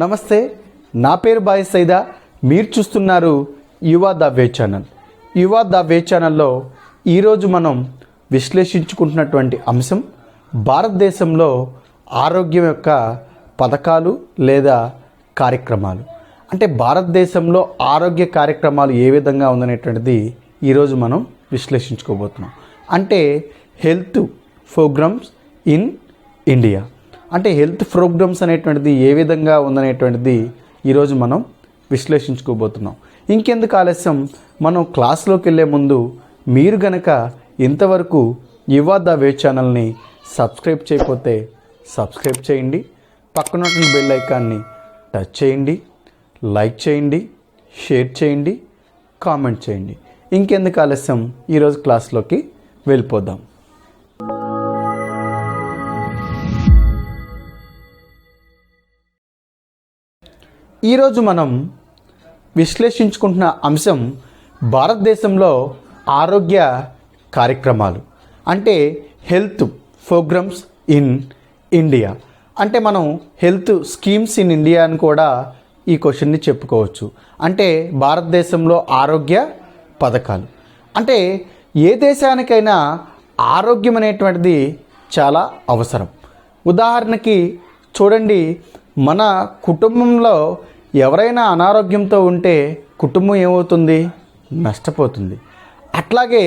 నమస్తే, నా పేరు బాయ్ సైదా. మీరు చూస్తున్నారు యువ ద వే ఛానల్. యువ ద వే ఛానల్లో ఈరోజు మనం విశ్లేషించుకుంటున్నటువంటి అంశం భారతదేశంలో ఆరోగ్యం యొక్క పథకాలు లేదా కార్యక్రమాలు. అంటే భారతదేశంలో ఆరోగ్య కార్యక్రమాలు ఏ విధంగా ఉందనేటువంటిది ఈరోజు మనం విశ్లేషించుకోబోతున్నాం. అంటే హెల్త్ ప్రోగ్రామ్స్ ఇన్ ఇండియా, అంటే హెల్త్ ప్రోగ్రామ్స్ అనేటువంటిది ఏ విధంగా ఉందనేటువంటిది ఈరోజు మనం విశ్లేషించుకోబోతున్నాం. ఇంకెందుకు ఆలస్యం, మనం క్లాస్లోకి వెళ్ళే ముందు మీరు గనక ఇంతవరకు యువ ద వే ఛానల్ని సబ్స్క్రైబ్ చేయకపోతే సబ్స్క్రైబ్ చేయండి, పక్కన ఉన్న బెల్ ఐకాన్ని టచ్ చేయండి, లైక్ చేయండి, షేర్ చేయండి, కామెంట్ చేయండి. ఇంకెందుకు ఆలస్యం, ఈరోజు క్లాస్లోకి వెళ్ళిపోదాం. ఈరోజు మనం విశ్లేషించుకుంటున్న అంశం భారతదేశంలో ఆరోగ్య కార్యక్రమాలు, అంటే హెల్త్ ప్రోగ్రామ్స్ ఇన్ ఇండియా. అంటే మనం హెల్త్ స్కీమ్స్ ఇన్ ఇండియా అని కూడా ఈ క్వశ్చన్ని చెప్పుకోవచ్చు. అంటే భారతదేశంలో ఆరోగ్య పథకాలు. అంటే ఏ దేశానికైనా ఆరోగ్యం అనేటువంటిది చాలా అవసరం. ఉదాహరణకి చూడండి, మన కుటుంబంలో ఎవరైనా అనారోగ్యంతో ఉంటే కుటుంబం ఏమవుతుంది? నష్టపోతుంది. అట్లాగే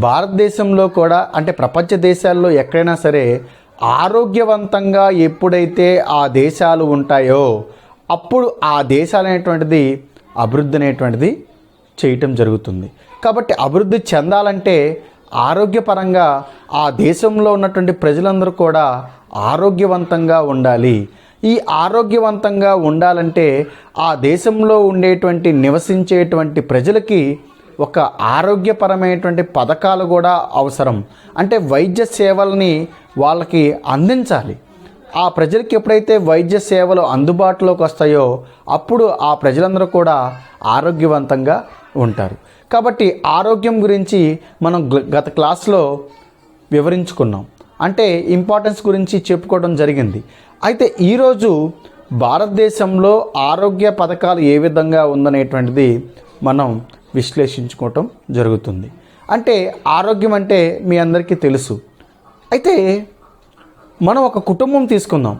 భారతదేశంలో కూడా, అంటే ప్రపంచ దేశాల్లో ఎక్కడైనా సరే ఆరోగ్యవంతంగా ఎప్పుడైతే ఆ దేశాలు ఉంటాయో అప్పుడు ఆ దేశాలు అనేటువంటిది అభివృద్ధి అనేటువంటిది చేయటం జరుగుతుంది. కాబట్టి అభివృద్ధి చెందాలంటే ఆరోగ్యపరంగా ఆ దేశంలో ఉన్నటువంటి ప్రజలందరూ కూడా ఆరోగ్యవంతంగా ఉండాలి. ఈ ఆరోగ్యవంతంగా ఉండాలంటే ఆ దేశంలో ఉండేటువంటి నివసించేటువంటి ప్రజలకి ఒక ఆరోగ్యపరమైనటువంటి పథకాలు కూడా అవసరం. అంటే వైద్య సేవల్ని వాళ్ళకి అందించాలి. ఆ ప్రజలకి ఎప్పుడైతే వైద్య సేవలు అందుబాటులోకి వస్తాయో అప్పుడు ఆ ప్రజలందరూ కూడా ఆరోగ్యవంతంగా ఉంటారు. కాబట్టి ఆరోగ్యం గురించి మనం గత క్లాస్లో వివరించుకున్నాం, అంటే ఇంపార్టెన్స్ గురించి చెప్పుకోవడం జరిగింది. అయితే ఈరోజు భారతదేశంలో ఆరోగ్య పథకాలు ఏ విధంగా ఉందనేటువంటిది మనం విశ్లేషించుకోవటం జరుగుతుంది. అంటే ఆరోగ్యం అంటే మీ అందరికీ తెలుసు. అయితే మనం ఒక కుటుంబం తీసుకుందాం.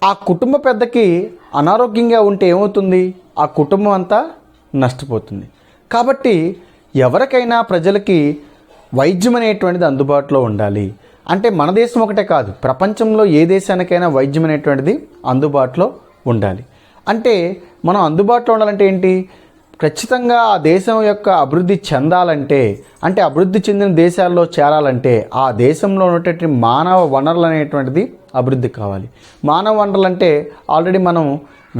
ఆ కుటుంబ పెద్దకి అనారోగ్యంగా ఉంటే ఏమవుతుంది? ఆ కుటుంబం అంతా నష్టపోతుంది. కాబట్టి ఎవరికైనా ప్రజలకి వైద్యం అనేటువంటిది అందుబాటులో ఉండాలి. అంటే మన దేశం ఒకటే కాదు, ప్రపంచంలో ఏ దేశానికైనా వైద్యం అనేటువంటిది అందుబాటులో ఉండాలి. అంటే మనం అందుబాటులో ఉండాలంటే ఏంటి? ఖచ్చితంగా ఆ దేశం యొక్క అభివృద్ధి చెందాలంటే, అంటే అభివృద్ధి చెందిన దేశాల్లో చేరాలంటే ఆ దేశంలో ఉన్నటువంటి మానవ వనరులు అనేటువంటిది అభివృద్ధి కావాలి. మానవ వనరులు అంటే ఆల్రెడీ మనం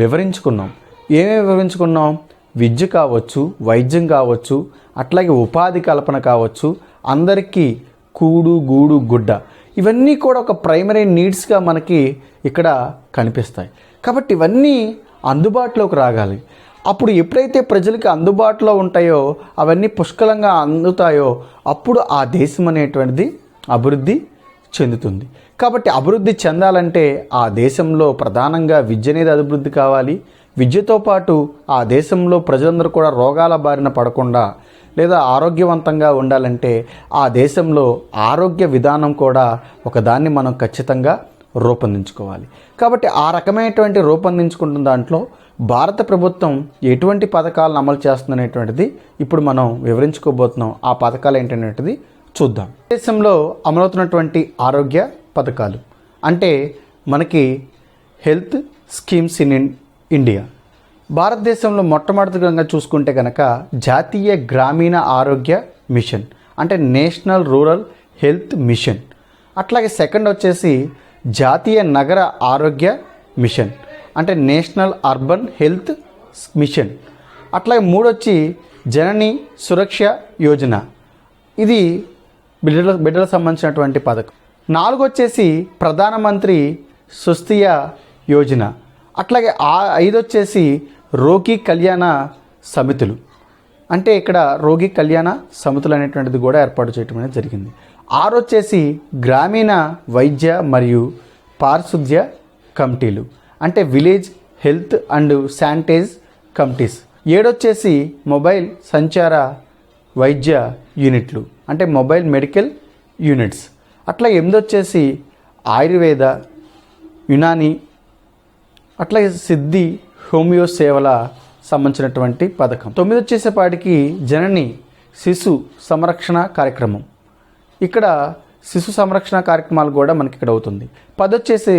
వివరించుకున్నాం. ఏమేమి వివరించుకున్నాం? విద్య కావచ్చు, వైద్యం కావచ్చు, అట్లాగే ఉపాధి కల్పన కావచ్చు, అందరికీ కూడు గూడు గుడ్డ, ఇవన్నీ కూడా ఒక ప్రైమరీ నీడ్స్గా మనకి ఇక్కడ కనిపిస్తాయి. కాబట్టి ఇవన్నీ అందుబాటులోకి రాగాలి. అప్పుడు ఎప్పుడైతే ప్రజలకి అందుబాటులో ఉంటాయో, అవన్నీ పుష్కలంగా అందుతాయో అప్పుడు ఆ దేశం అనేటువంటిది అభివృద్ధి చెందుతుంది. కాబట్టి అభివృద్ధి చెందాలంటే ఆ దేశంలో ప్రధానంగా విద్య అనేది అభివృద్ధి కావాలి. విద్యతో పాటు ఆ దేశంలో ప్రజలందరూ కూడా రోగాల బారిన పడకుండా లేదా ఆరోగ్యవంతంగా ఉండాలంటే ఆ దేశంలో ఆరోగ్య విధానం కూడా ఒకదాన్ని మనం ఖచ్చితంగా రూపొందించుకోవాలి. కాబట్టి ఆ రకమైనటువంటి రూపొందించుకుంటున్న దాంట్లో భారత ప్రభుత్వం ఎటువంటి పథకాలను అమలు చేస్తుందనేటువంటిది ఇప్పుడు మనం వివరించుకోబోతున్నాం. ఆ పథకాలు ఏంటనేటువంటిది చూద్దాం. దేశంలో అమలవుతున్నటువంటి ఆరోగ్య పథకాలు అంటే మనకి హెల్త్ స్కీమ్స్ ఇన్ ఇండియా. భారతదేశంలో మొట్టమొదటిగా చూసుకుంటే కనుక జాతీయ గ్రామీణ ఆరోగ్య మిషన్, అంటే నేషనల్ రూరల్ హెల్త్ మిషన్. అట్లాగే సెకండ్ వచ్చేసి జాతీయ నగర ఆరోగ్య మిషన్, అంటే నేషనల్ అర్బన్ హెల్త్ మిషన్. అట్లాగే మూడు వచ్చి జనని సురక్ష యోజన, ఇది బిడ్డలకు సంబంధించినటువంటి పథకం. నాలుగు వచ్చేసి ప్రధానమంత్రి స్వస్థ్య యోజన. అట్లాగే ఐదు వచ్చేసి రోగి కళ్యాణ సమితులు, అంటే ఇక్కడ రోగి కళ్యాణ సమితులు అనేటువంటిది కూడా ఏర్పాటు చేయడం అనేది జరిగింది. ఆరు వచ్చేసి గ్రామీణ వైద్య మరియు పారిశుద్ధ్య కమిటీలు, అంటే village health and sanitize committees. 7 వచ్చేసి మొబైల్ సంచార వైద్య యూనిట్లు, అంటే మొబైల్ మెడికల్ యూనిట్స్. అట్లా 8 వచ్చేసి ఆయుర్వేద, యునాని, అట్లా సిద్ధి, హోమియో సేవల సంబంధించినటువంటి పథకం. 9 వచ్చేసేపాటికి జనని శిశు సంరక్షణ కార్యక్రమం. ఇక్కడ శిశు సంరక్షణ కార్యక్రమాలు కూడా మనకి ఇక్కడ అవుతుంది. 10 వచ్చేసి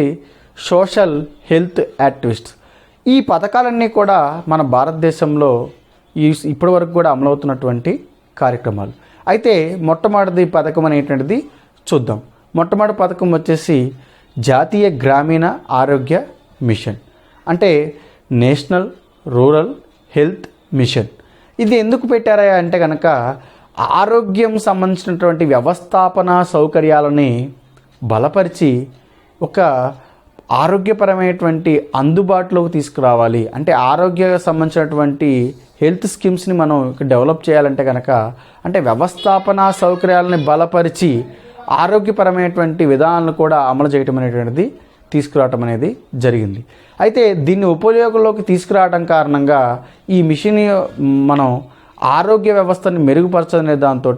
సోషల్ హెల్త్ యాక్టివిస్ట్స్. ఈ పథకాలన్నీ కూడా మన భారతదేశంలో ఇప్పటి వరకు కూడా అమలవుతున్నటువంటి కార్యక్రమాలు. అయితే మొట్టమొదటి పథకం అనేటువంటిది చూద్దాం. మొట్టమొదటి పథకం వచ్చేసి జాతీయ గ్రామీణ ఆరోగ్య మిషన్, అంటే నేషనల్ రూరల్ హెల్త్ మిషన్. ఇది ఎందుకు పెట్టారా అంటే కనుక ఆరోగ్యం సంబంధించినటువంటి వ్యవస్థాపన సౌకర్యాలని బలపరిచి ఒక ఆరోగ్యపరమైనటువంటి అందుబాటులోకి తీసుకురావాలి. అంటే ఆరోగ్య సంబంధించినటువంటి హెల్త్ స్కీమ్స్ని మనం డెవలప్ చేయాలంటే కనుక, అంటే వ్యవస్థాపన సౌకర్యాలని బలపరిచి ఆరోగ్యపరమైనటువంటి విధానాలను కూడా అమలు చేయటం అనేటువంటిది తీసుకురావటం అనేది జరిగింది. అయితే దీన్ని ఉపయోగంలోకి తీసుకురావడం కారణంగా ఈ మిషన్ మనం ఆరోగ్య వ్యవస్థని మెరుగుపరచదనే దాంతో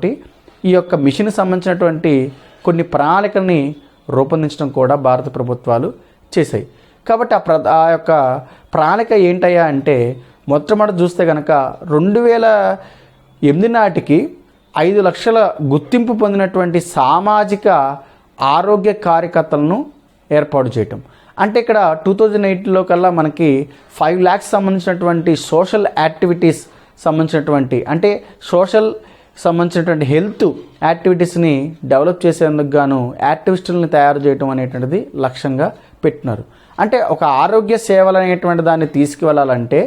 ఈ యొక్క మిషన్ సంబంధించినటువంటి కొన్ని ప్రణాళికల్ని రూపొందించడం కూడా భారత ప్రభుత్వాలు చేశాయి. కాబట్టి ఆ యొక్క ప్రణాళిక ఏంటయ్యా అంటే, మొట్టమొదటి చూస్తే కనుక 2008 నాటికి 5 లక్షల గుర్తింపు పొందినటువంటి సామాజిక ఆరోగ్య కార్యకర్తలను ఏర్పాటు చేయటం. అంటే ఇక్కడ 2008లో కల్లా మనకి 5 lakhs సంబంధించినటువంటి సోషల్ యాక్టివిటీస్ సంబంధించినటువంటి, అంటే సోషల్ సంబంధించినటువంటి హెల్త్ యాక్టివిటీస్ని డెవలప్ చేసేందుకు గాను యాక్టివిస్టులను తయారు చేయడం అనేటువంటిది లక్ష్యంగా పెట్టినారు. అంటే ఒక ఆరోగ్య సేవలు అనేటువంటి దాన్ని తీసుకువెళ్ళాలంటే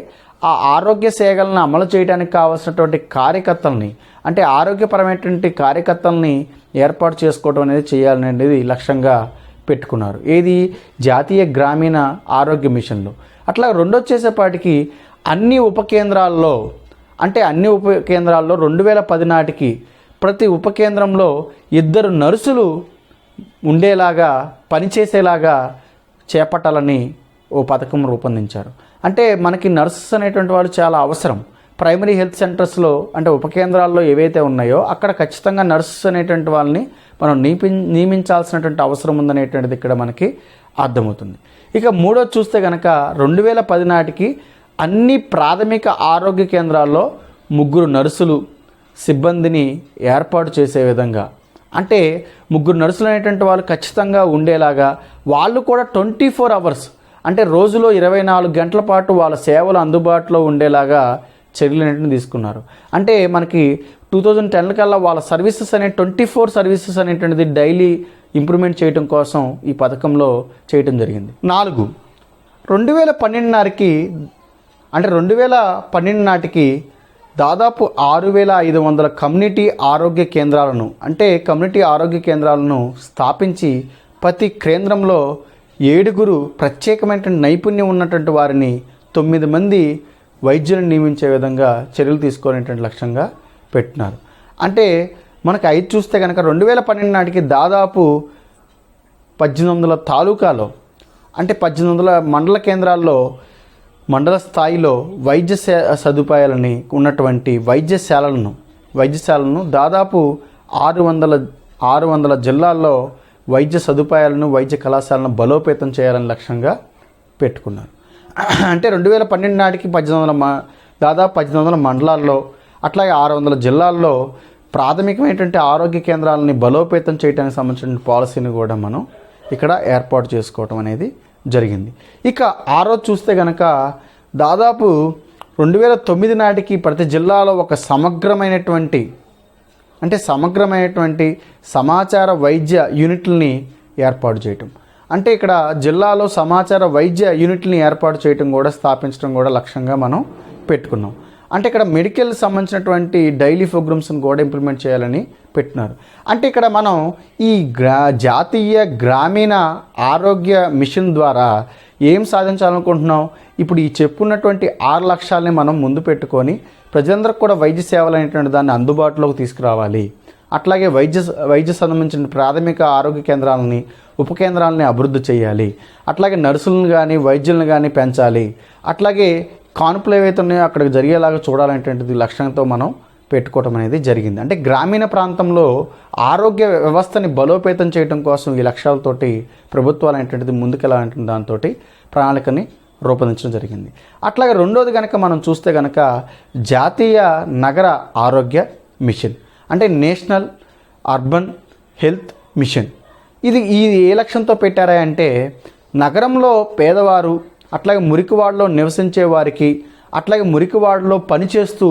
ఆ ఆరోగ్య సేవలను అమలు చేయడానికి కావాల్సినటువంటి కార్యకర్తల్ని, అంటే ఆరోగ్యపరమైనటువంటి కార్యకర్తల్ని ఏర్పాటు చేసుకోవడం అనేది చేయాలనేది లక్ష్యంగా పెట్టుకున్నారు. ఏది జాతీయ గ్రామీణ ఆరోగ్య మిషన్లో. అట్లా 2 వచ్చేసేపాటికి అన్ని ఉప కేంద్రాల్లో, అంటే అన్ని ఉప కేంద్రాల్లో 2010 నాటికి ప్రతి ఉప కేంద్రంలో 2 నర్సులు ఉండేలాగా, పనిచేసేలాగా చేపట్టాలని ఓ పథకం రూపొందించారు. అంటే మనకి నర్సెస్ అనేటువంటి వాళ్ళు చాలా అవసరం. ప్రైమరీ హెల్త్ సెంటర్స్లో, అంటే ఉప కేంద్రాల్లో ఏవైతే ఉన్నాయో అక్కడ ఖచ్చితంగా నర్సెస్ అనేటువంటి వాళ్ళని మనం నియమించాల్సినటువంటి అవసరం ఉందనేటువంటిది ఇక్కడ మనకి అర్థమవుతుంది. ఇక 3 చూస్తే కనుక 2010 నాటికి అన్ని ప్రాథమిక ఆరోగ్య కేంద్రాల్లో 3 నర్సులు సిబ్బందిని ఏర్పాటు చేసే విధంగా, అంటే 3 నర్సులు అనేటువంటి వాళ్ళు ఖచ్చితంగా ఉండేలాగా, వాళ్ళు కూడా 24 hours, అంటే రోజులో 24 గంటల పాటు వాళ్ళ సేవలు అందుబాటులో ఉండేలాగా చర్యలు అనేటివి తీసుకున్నారు. అంటే మనకి 2010 కల్లా వాళ్ళ సర్వీసెస్ 24 సర్వీసెస్ అనేటువంటిది డైలీ ఇంప్రూవ్మెంట్ చేయడం కోసం ఈ పథకంలో చేయడం జరిగింది. 4 2012 నాటికి, అంటే 2012 నాటికి దాదాపు 6500 కమ్యూనిటీ ఆరోగ్య కేంద్రాలను, అంటే కమ్యూనిటీ ఆరోగ్య కేంద్రాలను స్థాపించి ప్రతి కేంద్రంలో 7 ప్రత్యేకమైన నైపుణ్యం ఉన్నటువంటి వారిని 9 మంది వైద్యులను నియమించే విధంగా చర్యలు తీసుకోవాలనేటువంటి లక్ష్యంగా పెట్టినారు. అంటే మనకు 5 చూస్తే కనుక 2012 నాటికి దాదాపు 1800 తాలూకాలో, అంటే 1800 మండల కేంద్రాల్లో, మండల స్థాయిలో వైద్య సదుపాయాలని ఉన్నటువంటి వైద్యశాలను దాదాపు 600 జిల్లాల్లో వైద్య సదుపాయాలను, వైద్య కళాశాలను బలోపేతం చేయాలని లక్ష్యంగా పెట్టుకున్నారు. అంటే 2012 నాటికి దాదాపు 1800 మండలాల్లో, అట్లాగే 600 జిల్లాల్లో ప్రాథమికమైనటువంటి ఆరోగ్య కేంద్రాలని బలోపేతం చేయడానికి సంబంధించిన పాలసీని కూడా మనం ఇక్కడ ఏర్పాటు చేసుకోవటం అనేది జరిగింది. ఇక 6 చూస్తే కనుక దాదాపు 2009 నాటికి ప్రతి జిల్లాలో ఒక సమగ్రమైనటువంటి సమాచార వైద్య యూనిట్లని ఏర్పాటు చేయటం. అంటే ఇక్కడ జిల్లాలో సమాచార వైద్య యూనిట్ని ఏర్పాటు చేయటం కూడా, స్థాపించడం కూడా లక్ష్యంగా మనం పెట్టుకున్నాం. అంటే ఇక్కడ మెడికల్ సంబంధించినటువంటి డైలీ ప్రోగ్రామ్స్ని కూడా ఇంప్లిమెంట్ చేయాలని పెట్టినారు. అంటే ఇక్కడ మనం ఈ జాతీయ గ్రామీణ ఆరోగ్య మిషన్ ద్వారా ఏం సాధించాలనుకుంటున్నాం? ఇప్పుడు ఈ చెప్పున్నటువంటి 6 లక్ష్యాలని మనం ముందు పెట్టుకొని ప్రజలందరికీ కూడా వైద్య సేవలు అనేటువంటి దాన్ని అందుబాటులోకి తీసుకురావాలి. అట్లాగే వైద్య సంబంధించిన ప్రాథమిక ఆరోగ్య కేంద్రాలని, ఉప కేంద్రాలని అభివృద్ధి చేయాలి. అట్లాగే నర్సులను కానీ వైద్యులను కానీ పెంచాలి. అట్లాగే కాన్పులు ఏవైతే ఉన్నాయో అక్కడికి జరిగేలాగా చూడాలనేటువంటిది లక్ష్యంతో మనం పెట్టుకోవడం అనేది జరిగింది. అంటే గ్రామీణ ప్రాంతంలో ఆరోగ్య వ్యవస్థని బలోపేతం చేయడం కోసం ఈ లక్ష్యాలతోటి ప్రభుత్వాలు అనేటువంటిది ముందుకెళ్ళాలంటే దాంతో ప్రణాళికని రూపొందించడం జరిగింది. అట్లాగే రెండోది కనుక మనం చూస్తే కనుక జాతీయ నగర ఆరోగ్య మిషన్, అంటే నేషనల్ అర్బన్ హెల్త్ మిషన్. ఇది ఏ లక్ష్యంతో పెట్టారా అంటే నగరంలో పేదవారు, అట్లాగే మురికివాడలో నివసించే వారికి, అట్లాగే మురికివాడలో పనిచేస్తూ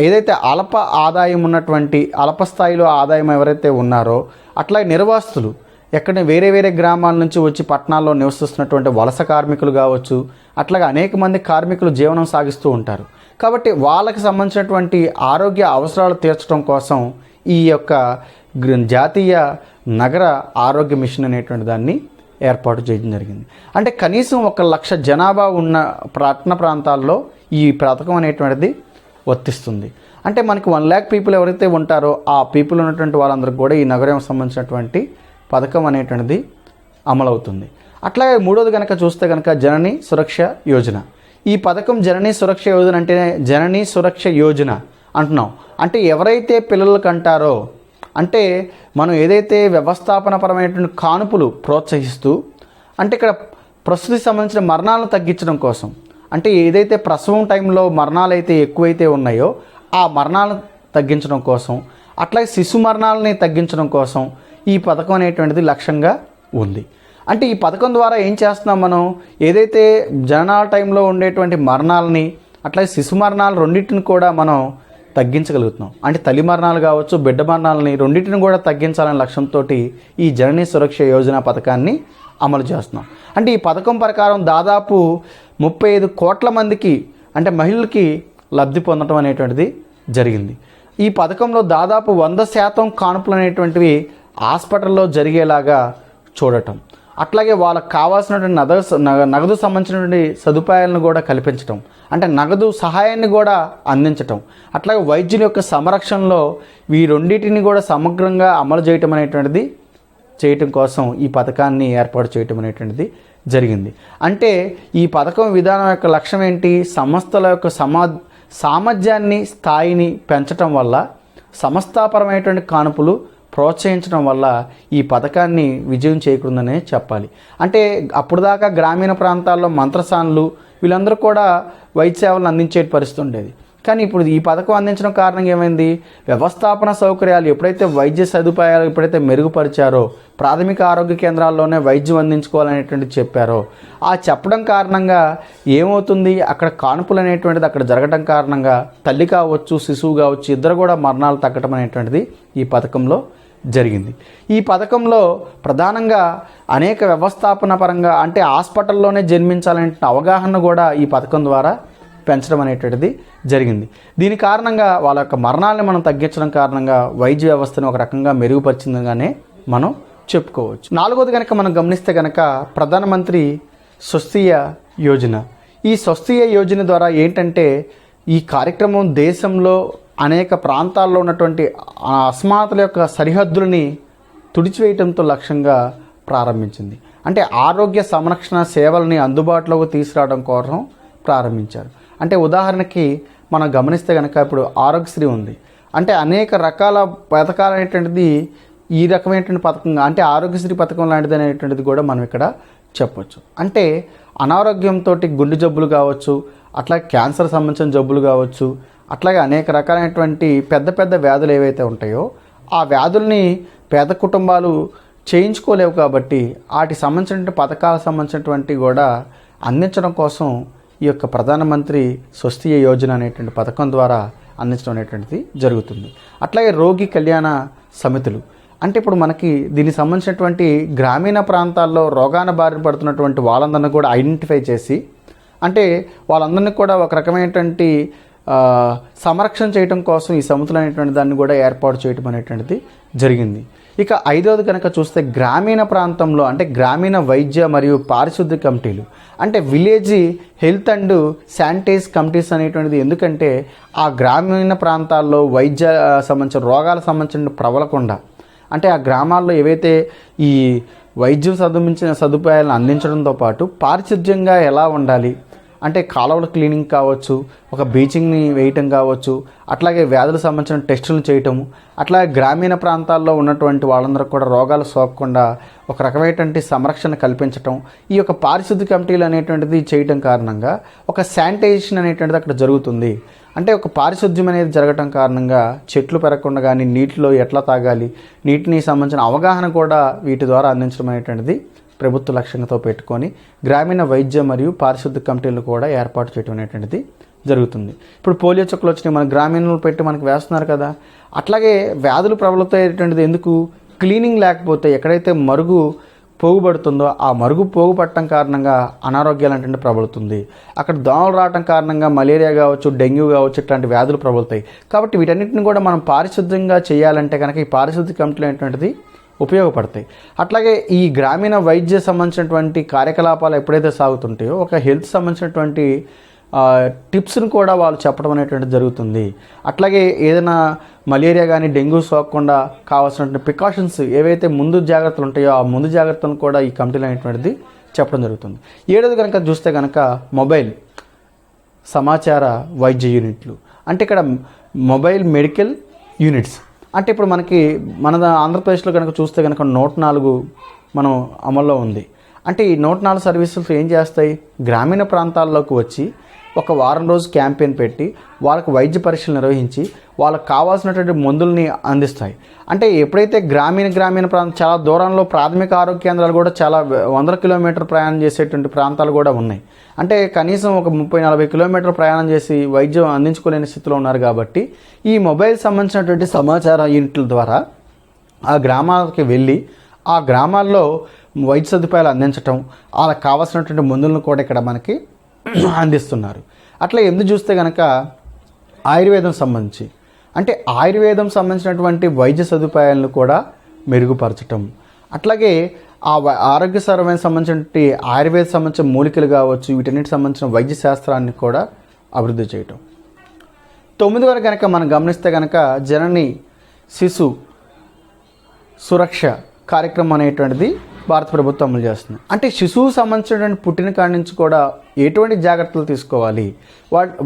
ఏదైతే అల్ప ఆదాయం ఉన్నటువంటి అల్ప స్థాయిలో ఆదాయం ఎవరైతే ఉన్నారో, అట్లాగే నిర్వాసితులు ఎక్కడ వేరే వేరే గ్రామాల నుంచి వచ్చి పట్టణాల్లో నివసిస్తున్నటువంటి వలస కార్మికులు కావచ్చు, అట్లాగే అనేక మంది కార్మికులు జీవనం సాగిస్తూ ఉంటారు. కాబట్టి వాళ్ళకి సంబంధించినటువంటి ఆరోగ్య అవసరాలు తీర్చడం కోసం ఈ యొక్క జాతీయ నగర ఆరోగ్య మిషన్ అనేటువంటి దాన్ని ఏర్పాటు చేయడం జరిగింది. అంటే కనీసం 1,00,000 జనాభా ఉన్న పట్టణ ప్రాంతాల్లో ఈ పథకం అనేటువంటిది వర్తిస్తుంది. అంటే మనకి 1,00,000 పీపుల్ ఎవరైతే ఉంటారో ఆ పీపుల్ ఉన్నటువంటి వాళ్ళందరికీ కూడా ఈ నగరం సంబంధించినటువంటి పథకం అనేటువంటిది అమలవుతుంది. అట్లాగే మూడోది కనుక చూస్తే కనుక జనని సురక్ష యోజన. ఈ పథకం జనని సురక్ష యోజన అంటేనే జనని సురక్ష యోజన అంటున్నాం. అంటే ఎవరైతే పిల్లలు కంటారో, అంటే మనం ఏదైతే వ్యవస్థాపనపరమైనటువంటి కానుపులు ప్రోత్సహిస్తూ, అంటే ఇక్కడ ప్రస్తుతికి సంబంధించిన మరణాలను తగ్గించడం కోసం, అంటే ఏదైతే ప్రసవం టైంలో మరణాలు అయితే ఎక్కువైతే ఉన్నాయో ఆ మరణాలను తగ్గించడం కోసం, అట్లాగే శిశు మరణాలని తగ్గించడం కోసం ఈ పథకం అనేటువంటిది లక్ష్యంగా ఉంది. అంటే ఈ పథకం ద్వారా ఏం చేస్తున్నాం మనం, ఏదైతే జననాల టైంలో ఉండేటువంటి మరణాలని అట్లాగే శిశు మరణాలు రెండింటిని కూడా మనం తగ్గించగలుగుతున్నాం. అంటే తల్లి మరణాలు కావచ్చు, బిడ్డ మరణాలని రెండింటిని కూడా తగ్గించాలనే లక్ష్యంతో ఈ జననీ సురక్ష యోజన పథకాన్ని అమలు చేస్తున్నాం. అంటే ఈ పథకం ప్రకారం దాదాపు 35 కోట్ల మందికి, అంటే మహిళలకి లబ్ధి పొందడం అనేటువంటిది జరిగింది. ఈ పథకంలో దాదాపు 100% కానుపులు అనేటువంటివి హాస్పిటల్లో జరిగేలాగా చూడటం, అట్లాగే వాళ్ళకు కావాల్సినటువంటి నగదు సంబంధించినటువంటి సదుపాయాలను కూడా కల్పించటం, అంటే నగదు సహాయాన్ని కూడా అందించటం, అట్లాగే వైద్యుల యొక్క సంరక్షణలో ఈ రెండింటిని కూడా సమగ్రంగా అమలు చేయటం కోసం ఈ పథకాన్ని ఏర్పాటు చేయటం అనేటువంటిది జరిగింది. అంటే ఈ పథకం విధానం యొక్క లక్ష్యం ఏంటి, సంస్థల యొక్క సామర్థ్యాన్ని స్థాయిని పెంచటం వల్ల, సంస్థాపరమైనటువంటి కానుపులు ప్రోత్సహించడం వల్ల ఈ పథకాన్ని విజయం చేకూరుందనే చెప్పాలి. అంటే అప్పుడు దాకా గ్రామీణ ప్రాంతాల్లో మంత్రసానులు వీళ్ళందరూ కూడా వైద్య సేవలను అందించే పరిస్థితి ఉండేది. కానీ ఇప్పుడు ఈ పథకం అందించడం కారణంగా ఏమైంది, వ్యవస్థాపన సౌకర్యాలు ఎప్పుడైతే వైద్య సదుపాయాలు ఎప్పుడైతే మెరుగుపరిచారో, ప్రాథమిక ఆరోగ్య కేంద్రాల్లోనే వైద్యం అందించుకోవాలనేటువంటిది చెప్పారో, ఆ చెప్పడం కారణంగా ఏమవుతుంది, అక్కడ కానుపులు అనేటువంటిది అక్కడ జరగడం కారణంగా తల్లి కావచ్చు, శిశువు కావచ్చు, ఇద్దరు కూడా మరణాలు తగ్గడం అనేటువంటిది ఈ పథకంలో జరిగింది. ఈ పథకంలో ప్రధానంగా అనేక వ్యవస్థాపన పరంగా, అంటే హాస్పిటల్లోనే జన్మించాలనే అవగాహన కూడా ఈ పథకం ద్వారా పెంచడం అనేటువంటిది జరిగింది. దీని కారణంగా వాళ్ళ యొక్క మరణాలను మనం తగ్గించడం కారణంగా వైద్య వ్యవస్థను ఒక రకంగా మెరుగుపరిచిందిగానే మనం చెప్పుకోవచ్చు. నాలుగోది కనుక మనం గమనిస్తే కనుక ప్రధానమంత్రి స్వస్థీయ యోజన. ఈ స్వస్థీయ యోజన ద్వారా ఏంటంటే ఈ కార్యక్రమం దేశంలో అనేక ప్రాంతాల్లో ఉన్నటువంటి అసమానతల యొక్క సరిహద్దులని తుడిచివేయటంతో లక్ష్యంగా ప్రారంభించింది. అంటే ఆరోగ్య సంరక్షణ సేవల్ని అందుబాటులోకి తీసుకురావడం కోసం ప్రారంభించారు. అంటే ఉదాహరణకి మనం గమనిస్తే కనుక ఇప్పుడు ఆరోగ్యశ్రీ ఉంది. అంటే అనేక రకాల పథకాలు అనేటువంటిది ఈ రకమైనటువంటి పథకంగా, అంటే ఆరోగ్యశ్రీ పథకం లాంటిది అనేటువంటిది కూడా మనం ఇక్కడ చెప్పొచ్చు. అంటే అనారోగ్యంతో గుండె జబ్బులు కావచ్చు, అట్లాగే క్యాన్సర్ సంబంధించిన జబ్బులు కావచ్చు, అట్లాగే అనేక రకాలైనటువంటి పెద్ద పెద్ద వ్యాధులు ఏవైతే ఉంటాయో ఆ వ్యాధుల్ని పేద కుటుంబాలు చేయించుకోలేవు. కాబట్టి వాటికి సంబంధించినటువంటి పథకాలకు సంబంధించినటువంటి కూడా అందించడం కోసం ఈ యొక్క ప్రధానమంత్రి స్వస్థీయ యోజన అనేటువంటి పథకం ద్వారా అందించడం అనేటువంటిది జరుగుతుంది. అట్లాగే రోగి కళ్యాణ సమితులు, అంటే ఇప్పుడు మనకి దీనికి సంబంధించినటువంటి గ్రామీణ ప్రాంతాల్లో రోగాన బారిన పడుతున్నటువంటి వాళ్ళందరినీ కూడా ఐడెంటిఫై చేసి, అంటే వాళ్ళందరినీ కూడా ఒక రకమైనటువంటి సంరక్షణ చేయడం కోసం ఈ సమితులు అనేటువంటి దాన్ని కూడా ఏర్పాటు చేయడం అనేటువంటిది జరిగింది. ఇక ఐదవది కనుక చూస్తే గ్రామీణ ప్రాంతంలో అంటే గ్రామీణ వైద్య మరియు పారిశుద్ధ్య కమిటీలు, అంటే village health and sanitize committees అనేటువంటిది. ఎందుకంటే ఆ గ్రామీణ ప్రాంతాల్లో వైద్య సంబంధించిన రోగాలకు సంబంధించిన ప్రబలకుండా, అంటే ఆ గ్రామాల్లో ఏవైతే ఈ వైద్యం సంబంధించిన సదుపాయాలను అందించడంతో పాటు పారిశుద్ధ్యంగా ఎలా ఉండాలి, అంటే కాలువల క్లీనింగ్ కావచ్చు, ఒక బీచింగ్ని వేయటం కావచ్చు, అట్లాగే వ్యాధులకు సంబంధించిన టెస్టులు చేయటము, అట్లాగే గ్రామీణ ప్రాంతాల్లో ఉన్నటువంటి వాళ్ళందరూ కూడా రోగాలు సోకకుండా ఒక రకమైనటువంటి సంరక్షణ కల్పించటం, ఈ యొక్క పారిశుద్ధ్య కమిటీలు అనేటువంటిది చేయటం కారణంగా ఒక శానిటైజేషన్ అనేటువంటిది అక్కడ జరుగుతుంది. అంటే ఒక పారిశుద్ధ్యం అనేది జరగటం కారణంగా చెట్లు పెరగకుండా కానీ నీటిలో ఎట్లా తాగాలి, నీటిని సంబంధించిన అవగాహన కూడా వీటి ద్వారా అందించడం అనేటువంటిది ప్రభుత్వ లక్ష్యంతో పెట్టుకొని గ్రామీణ వైద్య మరియు పారిశుద్ధ్య కమిటీలను కూడా ఏర్పాటు చేయడం అనేటువంటిది జరుగుతుంది. ఇప్పుడు పోలియో చుక్కలు వచ్చినాయి, మన గ్రామీణులు పెట్టి మనకు వేస్తున్నారు కదా. అట్లాగే వ్యాధులు ప్రబలుతాయేటువంటిది ఎందుకు, క్లీనింగ్ లేకపోతే ఎక్కడైతే మరుగు పోగుపడుతుందో ఆ మరుగు పోగుపడటం కారణంగా అనారోగ్యాలు అంటే ప్రబలుతుంది. అక్కడ దోమలు రావడం కారణంగా మలేరియా కావచ్చు, డెంగ్యూ కావచ్చు, ఇట్లాంటి వ్యాధులు ప్రబలుతాయి. కాబట్టి వీటన్నిటిని కూడా మనం పారిశుద్ధ్యంగా చేయాలంటే కనుక ఈ పారిశుద్ధ్య కమిటీలు అనేటువంటిది ఉపయోగపడతాయి. అట్లాగే ఈ గ్రామీణ వైద్య సంబంధించినటువంటి కార్యకలాపాలు ఎప్పుడైతే సాగుతుంటాయో ఒక హెల్త్ సంబంధించినటువంటి టిప్స్ను కూడా వాళ్ళు చెప్పడం అనేటువంటిది జరుగుతుంది. అట్లాగే ఏదైనా మలేరియా కానీ డెంగ్యూ సోకకుండా కావాల్సినటువంటి ప్రికాషన్స్ ఏవైతే ముందు జాగ్రత్తలు ఉంటాయో ఆ ముందు జాగ్రత్తలను కూడా ఈ కమిటీలు అనేటువంటిది చెప్పడం జరుగుతుంది. ఏడోది కనుక చూస్తే కనుక మొబైల్ సమాచార వైద్య యూనిట్లు, అంటే ఇక్కడ మొబైల్ మెడికల్ యూనిట్స్. అంటే ఇప్పుడు మన ఆంధ్రప్రదేశ్లో కనుక చూస్తే కనుక 104 మనం అమల్లో ఉంది. అంటే ఈ 104 సర్వీసులు ఏం చేస్తాయి, గ్రామీణ ప్రాంతాల్లోకి వచ్చి ఒక వారం రోజు క్యాంపెయిన్ పెట్టి వాళ్ళకు వైద్య పరీక్షలు నిర్వహించి వాళ్ళకు కావాల్సినటువంటి మందుల్ని అందిస్తాయి. అంటే ఎప్పుడైతే గ్రామీణ ప్రాంతం చాలా దూరంలో ప్రాథమిక ఆరోగ్య కేంద్రాలు కూడా చాలా 100 కిలోమీటర్ ప్రయాణం చేసేటువంటి ప్రాంతాలు కూడా ఉన్నాయి. అంటే కనీసం ఒక 30-40 కిలోమీటర్లు ప్రయాణం చేసి వైద్యం అందించుకోలేని స్థితిలో ఉన్నారు. కాబట్టి ఈ మొబైల్ సంబంధించినటువంటి సమాచార యూనిట్ల ద్వారా ఆ గ్రామాలకి వెళ్ళి ఆ గ్రామాల్లో వైద్య సదుపాయాలు అందించటం, వాళ్ళకి కావాల్సినటువంటి మందులను కూడా ఇక్కడ మనకి అందిస్తున్నారు. అట్లా ఎందుకు చూస్తే కనుక ఆయుర్వేదం సంబంధించి, అంటే ఆయుర్వేదం సంబంధించినటువంటి వైద్య సదుపాయాలను కూడా మెరుగుపరచటం, అట్లాగే ఆ ఆరోగ్యకరమైన సంబంధించిన ఆయుర్వేద సంబంధించిన మూలికలు కావచ్చు, వీటన్నిటికి సంబంధించిన వైద్య శాస్త్రాన్ని కూడా అభివృద్ధి చేయటం. 9 వరకు కనుక మనం గమనిస్తే కనుక జనని శిశు సురక్ష కార్యక్రమం అనేటువంటిది భారత ప్రభుత్వం అమలు చేస్తుంది. అంటే శిశువు సంబంధించినటువంటి పుట్టిన కాడి నుంచి కూడా ఎటువంటి జాగ్రత్తలు తీసుకోవాలి,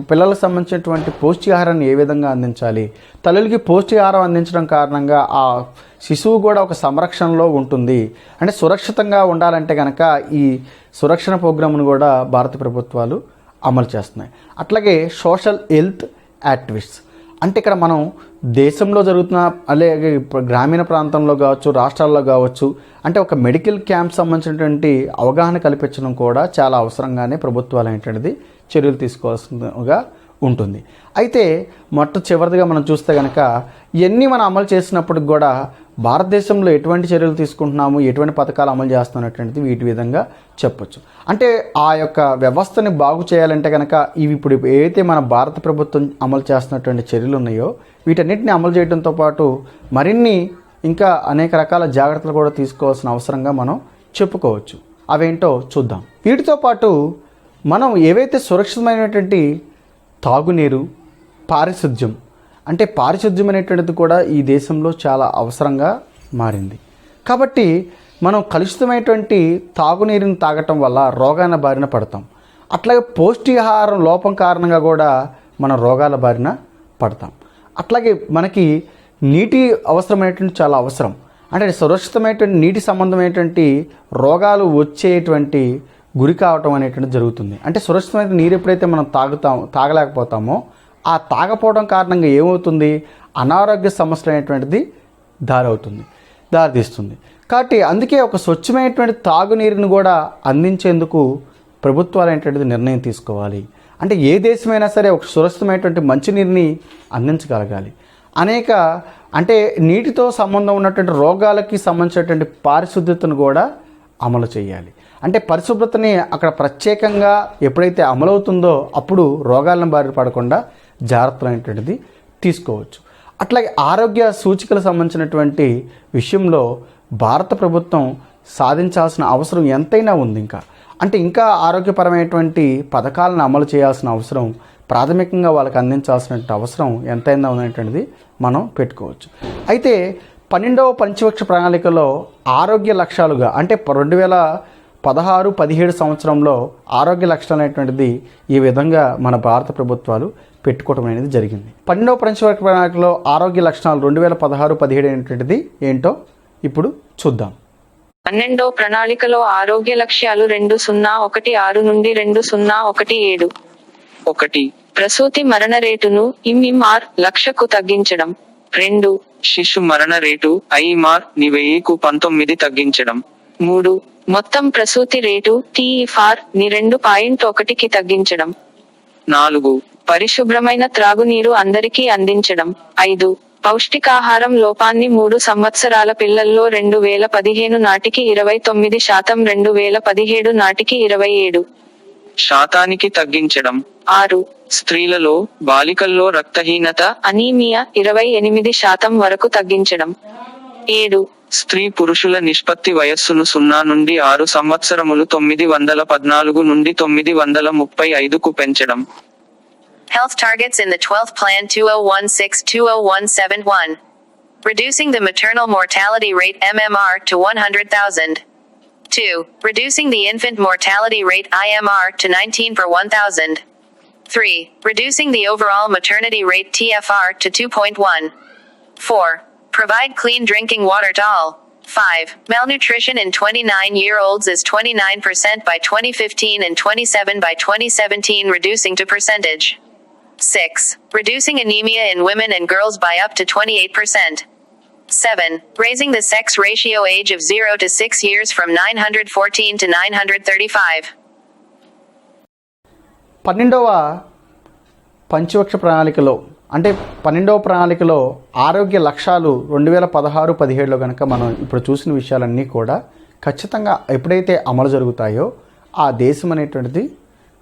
పిల్లలకు సంబంధించినటువంటి పౌష్టికాహారాన్ని ఏ విధంగా అందించాలి, తల్లులకి పౌష్టికాహారం అందించడం కారణంగా ఆ శిశువు కూడా ఒక సంరక్షణలో ఉంటుంది. అంటే సురక్షితంగా ఉండాలంటే కనుక ఈ సురక్షణ ప్రోగ్రామ్ను కూడా భారత ప్రభుత్వాలు అమలు చేస్తున్నాయి. అట్లాగే సోషల్ హెల్త్ యాక్టివిస్ట్స్, అంటే ఇక్కడ మనం దేశంలో జరుగుతున్న అలాగే గ్రామీణ ప్రాంతంలో కావచ్చు, రాష్ట్రాల్లో కావచ్చు, అంటే ఒక మెడికల్ క్యాంప్ సంబంధించినటువంటి అవగాహన కల్పించడం కూడా చాలా అవసరంగానే ప్రభుత్వాలు అనేటువంటిది చర్యలు తీసుకోవాల్సిందిగా ఉంటుంది. అయితే చివరిదిగా మనం చూస్తే కనుక ఇవన్నీ మనం అమలు చేసినప్పటికి కూడా భారతదేశంలో ఎటువంటి చర్యలు తీసుకుంటున్నాము, ఎటువంటి పథకాలు అమలు చేస్తున్నటువంటిది వీటి విధంగా చెప్పొచ్చు. అంటే ఆ యొక్క వ్యవస్థని బాగు చేయాలంటే కనుక ఇవి ఇప్పుడు ఏవైతే మన భారత ప్రభుత్వం అమలు చేస్తున్నటువంటి చర్యలు ఉన్నాయో వీటన్నిటిని అమలు చేయడంతో పాటు మరిన్ని ఇంకా అనేక రకాల జాగ్రత్తలు కూడా తీసుకోవాల్సిన అవసరంగా మనం చెప్పుకోవచ్చు. అవేంటో చూద్దాం. వీటితో పాటు మనం ఏవైతే సురక్షితమైనటువంటి తాగునీరు, పారిశుద్ధ్యం, అంటే పారిశుద్ధ్యం అనేటువంటిది కూడా ఈ దేశంలో చాలా అవసరంగా మారింది. కాబట్టి మనం కలుషితమైనటువంటి తాగునీరుని తాగటం వల్ల రోగాల బారిన పడతాం. అట్లాగే పౌష్టికాహారం లోపం కారణంగా కూడా మనం రోగాల బారిన పడతాం. అట్లాగే మనకి నీటి అవసరమైనటువంటి చాలా అవసరం. అంటే సురక్షితమైనటువంటి నీటి సంబంధమైనటువంటి రోగాలు వచ్చేటువంటి గురి కావటం అనేటువంటి జరుగుతుంది. అంటే సురక్షితమైన నీరు ఎప్పుడైతే మనం తాగలేకపోతామో ఆ తాగపోవడం కారణంగా ఏమవుతుంది, అనారోగ్య సమస్యలు అనేటువంటిది దారితీస్తుంది. కాబట్టి అందుకే ఒక స్వచ్ఛమైనటువంటి తాగునీరుని కూడా అందించేందుకు ప్రభుత్వాలు అనేటువంటిది నిర్ణయం తీసుకోవాలి. అంటే ఏ దేశమైనా సరే ఒక సురక్షితమైనటువంటి మంచినీరుని అందించగలగాలి. అంటే నీటితో సంబంధం ఉన్నటువంటి రోగాలకి సంబంధించినటువంటి పారిశుద్ధ్యతను కూడా అమలు చేయాలి. అంటే పరిశుభ్రతని అక్కడ ప్రత్యేకంగా ఎప్పుడైతే అమలవుతుందో అప్పుడు రోగాలను బారిన పడకుండా జాగ్రత్తలు అనేటువంటిది తీసుకోవచ్చు. అట్లాగే ఆరోగ్య సూచికలకు సంబంధించినటువంటి విషయంలో భారత ప్రభుత్వం సాధించాల్సిన అవసరం ఎంతైనా ఉంది. ఇంకా ఆరోగ్యపరమైనటువంటి పథకాలను అమలు చేయాల్సిన అవసరం, ప్రాథమికంగా వాళ్ళకి అందించాల్సిన అవసరం ఎంతైనా ఉన్నటువంటిది మనం పెట్టుకోవచ్చు. అయితే 12వ పంచవర్ష ప్రణాళికలో ఆరోగ్య లక్ష్యాలుగా 2016-17 సంవత్సరంలో ఆరోగ్య లక్ష్యాలు అనేటువంటిది ఈ విధంగా మన భారత ప్రభుత్వాలు పెట్టుకోవడం అనేది జరిగింది. 12వ పంచవర్ష ప్రణాళికలో ఆరోగ్య లక్షణాలు 2016-17 అనేటువంటిది ఏంటో ఇప్పుడు చూద్దాం. 12వ ప్రణాళికలో ఆరోగ్య లక్ష్యాలు 2016 నుండి 2017. 1. ప్రసూతి మరణ రేటును MMR లక్షకు తగ్గించడం. 2. శిశు మరణ రేటు IMR ని 1000కు 19 తగ్గించడం. 3. మొత్తం ప్రసూతి రేటు TFR ని 2.1కి తగ్గించడం. 4. పరిశుభ్రమైన త్రాగునీరు అందరికీ అందించడం. 5. పౌష్టికాహారం లోపాన్ని 3 సంవత్సరాల పిల్లల్లో 2015 నాటికి 29%, 2017 నాటికి 27% తగ్గించడం. 6. స్త్రీలలో, బాలికల్లో రక్తహీనత అనీమియా 28% వరకు తగ్గించడం. 7. స్త్రీ పురుషుల నిష్పత్తి వయస్సును 0 నుండి 6 సంవత్సరములు 914 నుండి 935కు పెంచడం. Health targets in the 12th Plan 2016-2017-1. Reducing the maternal mortality rate MMR to 100,000. 2. Reducing the infant mortality rate IMR to 19 per 1,000. 3. Reducing the overall maternity rate TFR to 2.1. 4. Provide clean drinking water to all. 5. Malnutrition in 29-year-olds is 29% by 2015 and 27% by 2017, reducing to percentage. 6. Reducing anemia in women and girls by up to 28%. 7. Raising the sex ratio age of 0 to 6 years from 914 to 935. 12వ పంచవర్ష ప్రణాళికలో 12వ ప్రణాళికలో ఆరోగ్య లక్ష్యాలు 2016-17లో కనుక మనం ఇప్పుడు చూసిన విషయాలన్నీ కూడా ఖచ్చితంగా ఎప్పుడైతే అమలు జరుగుతాయో ఆ దేశం అనేటువంటిది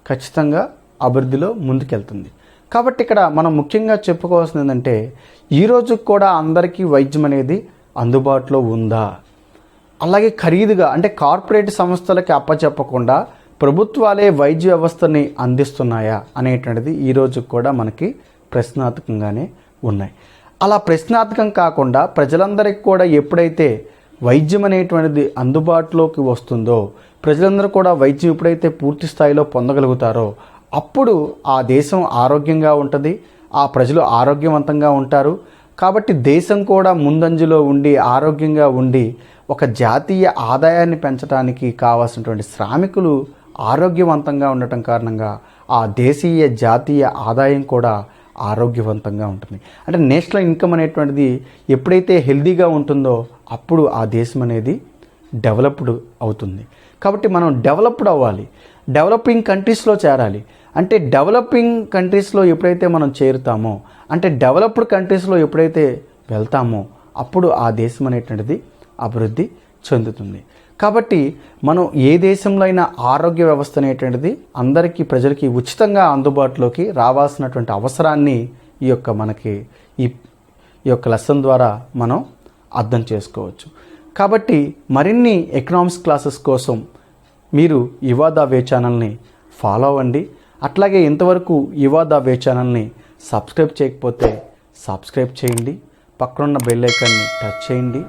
ఖచ్చితంగా అభివృద్ధిలో ముందుకెళ్తుంది. కాబట్టి ఇక్కడ మనం ముఖ్యంగా చెప్పుకోవాల్సింది ఏంటంటే, ఈరోజు కూడా అందరికీ వైద్యం అనేది అందుబాటులో ఉందా, అలాగే ఖరీదుగా కార్పొరేట్ సంస్థలకి అప్పచెప్పకుండా ప్రభుత్వాలే వైద్య వ్యవస్థని అందిస్తున్నాయా అనేటువంటిది ఈరోజు కూడా మనకి ప్రశ్నార్థకంగానే ఉన్నాయి. అలా ప్రశ్నార్థకం కాకుండా ప్రజలందరికీ కూడా ఎప్పుడైతే వైద్యం అనేటువంటిది అందుబాటులోకి వస్తుందో, ప్రజలందరూ కూడా వైద్యం ఎప్పుడైతే పూర్తి స్థాయిలో పొందగలుగుతారో అప్పుడు ఆ దేశం ఆరోగ్యంగా ఉంటుంది, ఆ ప్రజలు ఆరోగ్యవంతంగా ఉంటారు. కాబట్టి దేశం కూడా ముందంజలో ఉండి ఆరోగ్యంగా ఉండి ఒక జాతీయ ఆదాయాన్ని పెంచడానికి కావాల్సినటువంటి శ్రామికులు ఆరోగ్యవంతంగా ఉండటం కారణంగా ఆ దేశీయ జాతీయ ఆదాయం కూడా ఆరోగ్యవంతంగా ఉంటుంది. నేషనల్ ఇన్కమ్ అనేటువంటిది ఎప్పుడైతే హెల్దీగా ఉంటుందో అప్పుడు ఆ దేశం అనేది డెవలప్డ్ అవుతుంది. కాబట్టి మనం డెవలప్డ్ అవ్వాలి, డెవలపింగ్ కంట్రీస్లో చేరాలి. డెవలపింగ్ కంట్రీస్లో ఎప్పుడైతే మనం చేరుతామో, డెవలప్డ్ కంట్రీస్లో ఎప్పుడైతే వెళ్తామో అప్పుడు ఆ దేశం అనేటువంటిది అభివృద్ధి చెందుతుంది. కాబట్టి మనం ఏ దేశంలో అయినా ఆరోగ్య వ్యవస్థ అనేటువంటిది అందరికీ ప్రజలకి ఉచితంగా అందుబాటులోకి రావాల్సినటువంటి అవసరాన్ని ఈ యొక్క లెసన్ ద్వారా మనం అర్థం చేసుకోవచ్చు. కాబట్టి మరిన్ని ఎకనామిక్స్ క్లాసెస్ కోసం మీరు యువా ద వే ఛానల్ని ఫాలో అవ్వండి. అట్లాగే ఇంతవరకు యువా ద వే ఛానల్ని సబ్స్క్రైబ్ చేయకపోతే సబ్స్క్రైబ్ చేయండి, పక్కనున్న బెల్ ఐకాన్ని టచ్ చేయండి,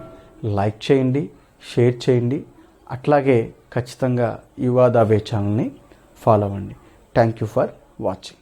లైక్ చేయండి, షేర్ చేయండి. అట్లాగే ఖచ్చితంగా యువా ద వే ఛానల్ని ఫాలో అవ్వండి. Thank you for watching.